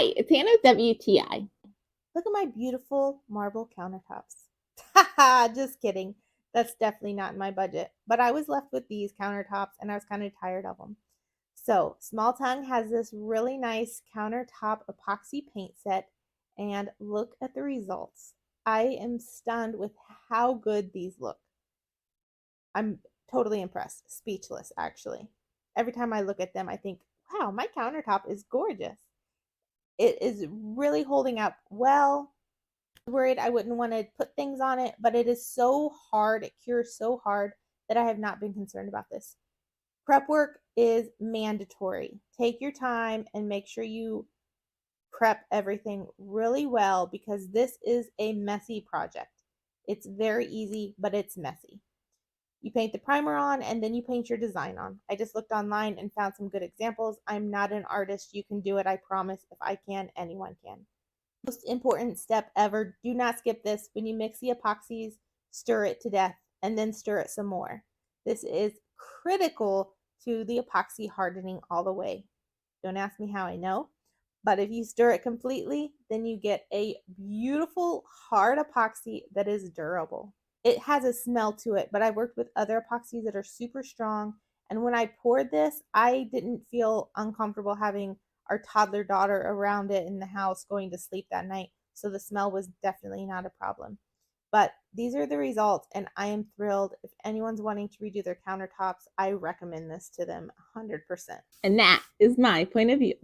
Hi, it's Hannah with WTI. Look at my beautiful marble countertops. Haha, just kidding. That's definitely not in my budget. But I was left with these countertops and I was kind of tired of them. So, Smalltongue has this really nice countertop epoxy paint set, and look at the results. I am stunned with how good these look. I'm totally impressed, speechless actually. Every time I look at them, I think, wow, my countertop is gorgeous. It is really holding up well. Worried I wouldn't want to put things on it, but it is so hard, it cures so hard that I have not been concerned about this. Prep work is mandatory. Take your time and make sure you prep everything really well because this is a messy project. It's very easy, but it's messy. You paint the primer on and then you paint your design on. I just looked online and found some good examples. I'm not an artist. You can do it, I promise. If I can, anyone can. Most important step ever, do not skip this. When you mix the epoxies, stir it to death and then stir it some more. This is critical to the epoxy hardening all the way. Don't ask me how I know, but if you stir it completely, then you get a beautiful hard epoxy that is durable. It has a smell to it, but I've worked with other epoxies that are super strong, and when I poured this, I didn't feel uncomfortable having our toddler daughter around it in the house going to sleep that night, so the smell was definitely not a problem. But these are the results, and I am thrilled. If anyone's wanting to redo their countertops, I recommend this to them 100%. And that is my point of view.